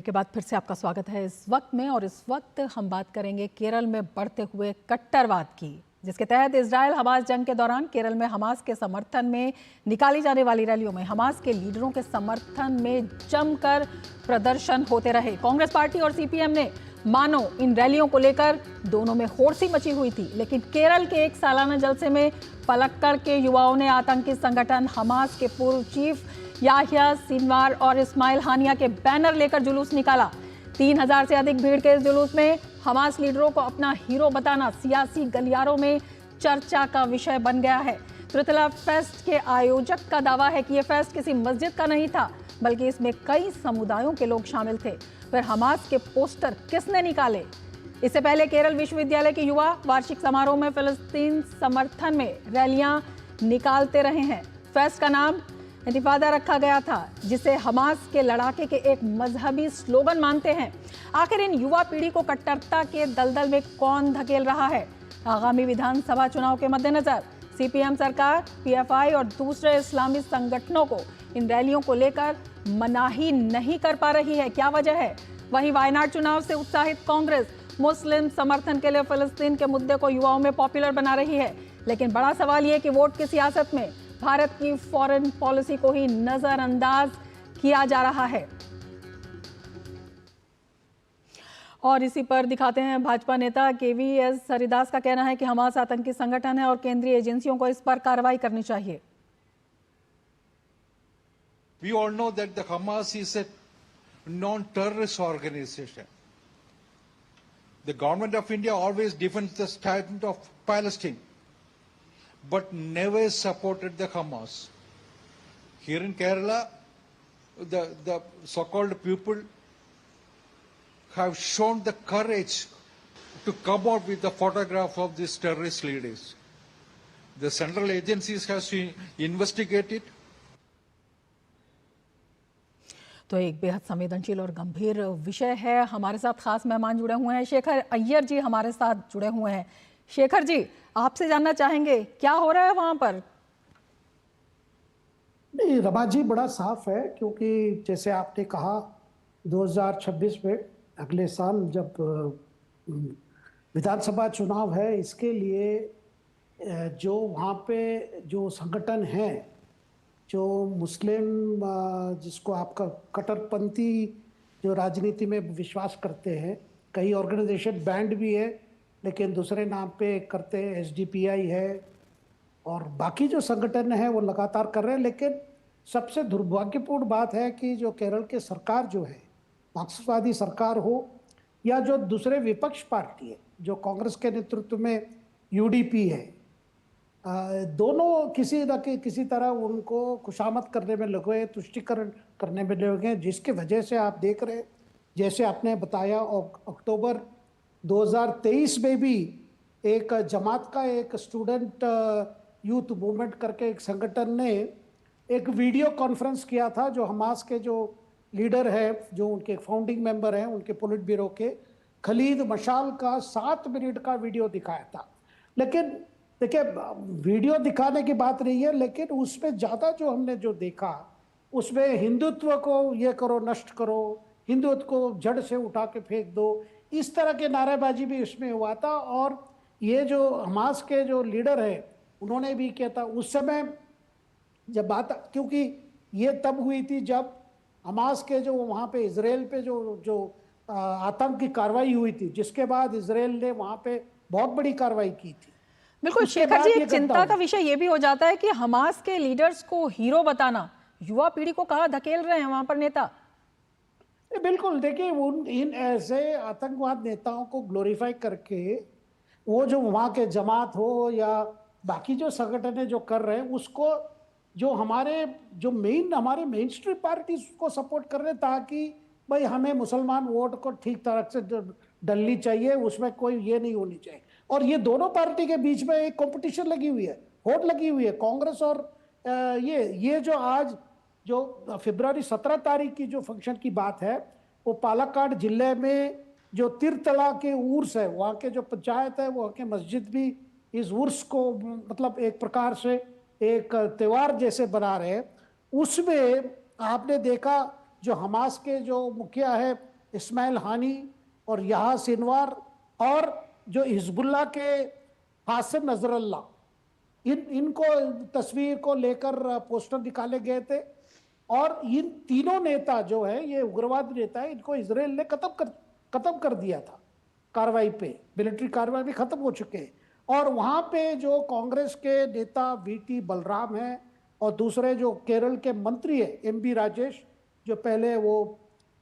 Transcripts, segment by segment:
के बाद फिर से आपका स्वागत है इस वक्त में। और इस वक्त हम बात करेंगे केरल में बढ़ते हुए कट्टरवाद की, जिसके तहत इजराइल हमास जंग के दौरान केरल में हमास के समर्थन में निकाली जाने वाली रैलियों में हमास के लीडरों के समर्थन में जमकर प्रदर्शन होते रहे। कांग्रेस पार्टी और सीपीएम ने मानो इन रैलियों को लेकर दोनों में होड़सी मची हुई थी, लेकिन केरल के एक सालाना जलसे में पलक्कड़ के युवाओं ने आतंकी संगठन हमास के पूर्व चीफ याह्या सिनवार और इस्माइल हानिया के बैनर लेकर जुलूस निकाला। 3000 से अधिक भीड़ के इस जुलूस में हमास लीडरों को अपना हीरो बताना सियासी गलियारों में चर्चा का विषय बन गया है। त्रितला फेस्ट के आयोजक का दावा है कि यह फेस्ट किसी मस्जिद का नहीं था, बल्कि इसमें कई समुदायों के लोग शामिल थे। फिर हमास के पोस्टर किसने निकाले? इससे पहले केरल विश्वविद्यालय के युवा वार्षिक समारोह में फिलिस्तीन समर्थन में रैलियां निकालते रहे हैं। फेस्ट का नाम इंतिफादा रखा गया था, जिसे हमास के लड़ाके के एक मजहबी स्लोगन मानते हैं। आखिर इन युवा पीढ़ी को कट्टरता के दलदल में कौन धकेल रहा है? आगामी विधानसभा चुनाव के मद्देनजर सीपीएम सरकार पीएफआई और दूसरे इस्लामी संगठनों को इन रैलियों को लेकर मनाही नहीं कर पा रही है। क्या वजह है? वहीं वायनाड चुनाव से उत्साहित कांग्रेस मुस्लिम समर्थन के लिए फिलिस्तीन के मुद्दे को युवाओं में पॉपुलर बना रही है, लेकिन बड़ा सवाल यह कि वोट की सियासत में भारत की फॉरेन पॉलिसी को ही नजरअंदाज किया जा रहा है। और इसी पर दिखाते हैं भाजपा नेता केवीएस हरिदास का कहना है कि हमास आतंकी संगठन है और केंद्रीय एजेंसियों को इस पर कार्रवाई करनी चाहिए। We all know that the Hamas is a non-terrorist organization. The government of India always defends the state of Palestine, but never supported the Hamas. Here in Kerala, the so-called people have shown the courage to come out with the photograph of these terrorist leaders. The central agencies have to investigate it. तो एक बेहद संवेदनशील और गंभीर विषय है। हमारे साथ खास मेहमान जुड़े हुए हैं, शेखर अय्यर जी हमारे साथ जुड़े हुए हैं। शेखर जी, आपसे जानना चाहेंगे क्या हो रहा है वहां पर? नहीं रमा जी, बड़ा साफ है, क्योंकि जैसे आपने कहा 2026 में अगले साल जब विधानसभा चुनाव है, इसके लिए जो वहाँ पे जो संगठन है, जो मुस्लिम जिसको आपका कट्टरपंथी जो राजनीति में विश्वास करते हैं, कई ऑर्गेनाइजेशन बैंड भी है लेकिन दूसरे नाम पे करते हैं, एसडीपीआई है और बाकी जो संगठन है वो लगातार कर रहे हैं। लेकिन सबसे दुर्भाग्यपूर्ण बात है कि जो केरल के सरकार जो है, मार्क्सवादी सरकार हो या जो दूसरे विपक्ष पार्टी है, जो कांग्रेस के नेतृत्व में यूडीपी है, दोनों किसी न किसी तरह उनको खुशामद करने में लगे हैं, तुष्टिकरण करने में लगे हैं, जिसकी वजह से आप देख रहे हैं, जैसे आपने बताया अक्टूबर 2023 में भी एक जमात का एक स्टूडेंट यूथ मूवमेंट करके एक संगठन ने एक वीडियो कॉन्फ्रेंस किया था, जो हमास के जो लीडर है, जो उनके फाउंडिंग मेंबर हैं, उनके पोलिट ब्यूरो के खलीद मशाल का 7 मिनट का वीडियो दिखाया था। लेकिन देखिए, वीडियो दिखाने की बात नहीं है, लेकिन उसमें ज़्यादा जो हमने जो देखा, उसमें हिंदुत्व को ये करो, नष्ट करो, हिंदुत्व को जड़ से उठा के फेंक दो, इस तरह के नारेबाजी भी उसमें हुआ था। और ये जो हमास के जो लीडर है, उन्होंने भी किया था उस समय जब बात, क्योंकि ये तब हुई थी जब हमास के जो वहाँ पे इजराइल पे जो आतंक की कार्रवाई हुई थी, जिसके बाद इजराइल ने वहाँ पे बहुत बड़ी कार्रवाई की थी। बिल्कुल शेखर जी, एक चिंता का विषय ये भी हो जाता है कि हमास के लीडर्स को हीरो बताना युवा पीढ़ी को कहाँ धकेल रहे हैं वहां पर नेता? बिल्कुल, देखिए इन ऐसे आतंकवाद नेताओं को ग्लोरीफाई करके वो जो वहाँ के जमात हो या बाकी जो संगठन है जो कर रहे हैं, उसको जो हमारे मेन स्ट्रीम पार्टी को सपोर्ट कर रहे हैं, ताकि भाई हमें मुसलमान वोट को ठीक तरह से डलनी चाहिए, उसमें कोई ये नहीं होनी चाहिए। और ये दोनों पार्टी के बीच में एक कंपटीशन लगी हुई है, होड़ लगी हुई है, कांग्रेस और ये जो आज जो फरवरी 17 तारीख की जो फंक्शन की बात है, वो पालक्काड जिले में जो तिरतला के उर्स है, वहाँ के जो पंचायत है, वहाँ के मस्जिद भी इस उर्स को मतलब एक प्रकार से एक त्योहार जैसे बना रहे हैं। उसमें आपने देखा जो हमास के जो मुखिया है इस्माइल हानी और याह्या सिनवार और जो हिजबुल्लाह के हासिम नजरुल्लाह, इनको तस्वीर को लेकर पोस्टर निकाले गए थे। और इन तीनों नेता जो है, ये उग्रवादी नेता है, इनको इजराइल ने खत्म कर दिया था कार्रवाई पे, मिलिट्री कार्रवाई भी खत्म हो चुके हैं। और वहाँ पे जो कांग्रेस के नेता वीटी बलराम हैं और दूसरे जो केरल के मंत्री है एमबी राजेश, जो पहले वो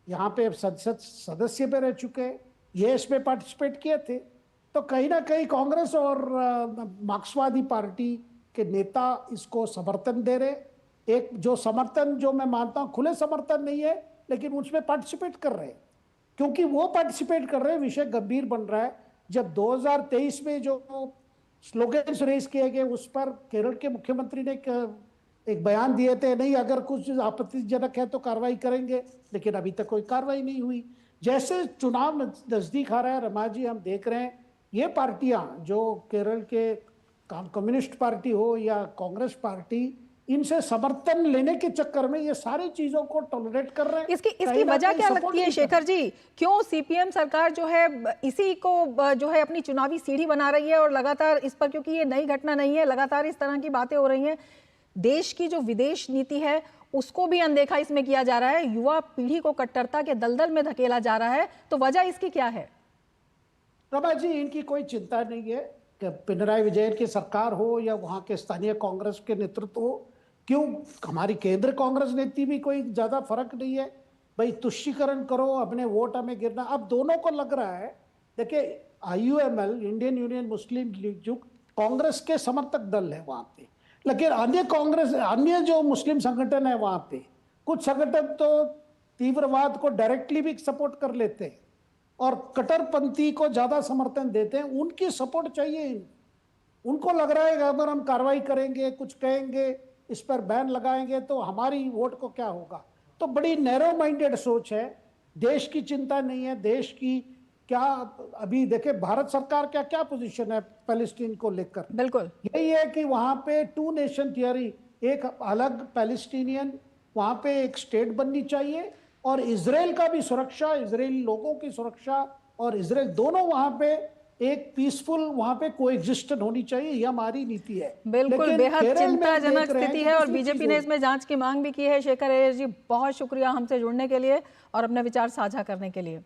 यहाँ पे संसद सदस्य पे रह चुके हैं, ये इसमें पार्टिसिपेट किए थे। तो कहीं ना कहीं कांग्रेस और मार्क्सवादी पार्टी के नेता इसको समर्थन दे रहे। एक जो समर्थन, जो मैं मानता हूँ खुले समर्थन नहीं है, लेकिन उसमें पार्टिसिपेट कर रहे हैं। क्योंकि वो पार्टिसिपेट कर रहे हैं, विषय गंभीर बन रहा है। जब 2023 में जो स्लोगन्स रेज किए गए, उस पर केरल के मुख्यमंत्री ने एक बयान दिए थे, नहीं अगर कुछ आपत्तिजनक है तो कार्रवाई करेंगे, लेकिन अभी तक कोई कार्रवाई नहीं हुई। जैसे चुनाव नजदीक आ रहा है रमा जी, हम देख रहे हैं ये पार्टियां जो केरल के कम्युनिस्ट पार्टी हो या कांग्रेस पार्टी, इनसे समर्थन लेने के चक्कर में ये सारी चीजों को टॉलरेट कर रहे हैं। इसकी वजह क्या लगती है शेखर जी? क्यों सीपीएम सरकार जो है इसी को जो है अपनी चुनावी सीढ़ी बना रही है और लगातार इस पर, क्योंकि ये नई घटना नहीं है, लगातार इस तरह की बातें हो रही हैं, देश की जो विदेश नीति है उसको भी अनदेखा इसमें किया जा रहा है, युवा पीढ़ी को कट्टरता के दलदल में धकेला जा रहा है, तो वजह इसकी क्या है? रमा जी, इनकी कोई चिंता नहीं है कि पिनराई विजयन की सरकार हो या वहाँ के स्थानीय कांग्रेस के नेतृत्व हो। क्यों, हमारी केंद्र कांग्रेस नीति भी कोई ज्यादा फर्क नहीं है। भाई तुष्टीकरण करो, अपने वोट हमें गिरना। अब दोनों को लग रहा है, देखिए IUML, इंडियन यूनियन मुस्लिम लीग, जो कांग्रेस के समर्थक दल है वहाँ पे, लेकिन अन्य जो मुस्लिम संगठन है वहाँ पे, कुछ संगठन तो तीव्रवाद को डायरेक्टली भी सपोर्ट कर लेते हैं और कट्टरपंथी को ज्यादा समर्थन देते हैं। उनकी सपोर्ट चाहिए। उनको लग रहा है कि अगर हम कार्रवाई करेंगे, कुछ कहेंगे, इस पर बैन लगाएंगे तो हमारी वोट को क्या होगा। तो बड़ी नैरो माइंडेड सोच है, देश की चिंता नहीं है। देश की क्या, अभी देखे भारत सरकार क्या क्या पोजीशन है पैलेस्टीन को लेकर। बिल्कुल यही है कि वहां पे 2 नेशन थियरी, एक अलग पैलेस्टीनियन, वहां पे एक स्टेट बननी चाहिए, और इजराइल का भी सुरक्षा, इजरायली लोगों की सुरक्षा और इजराइल, दोनों वहां पे एक पीसफुल वहां पे कोएग्जिस्टेंस होनी चाहिए। ये हमारी नीति है। बिल्कुल बेहद चिंताजनक स्थिति है और बीजेपी ने इसमें जांच की मांग भी की है। शेखर अय्यर जी, बहुत शुक्रिया हमसे जुड़ने के लिए और अपने विचार साझा करने के लिए।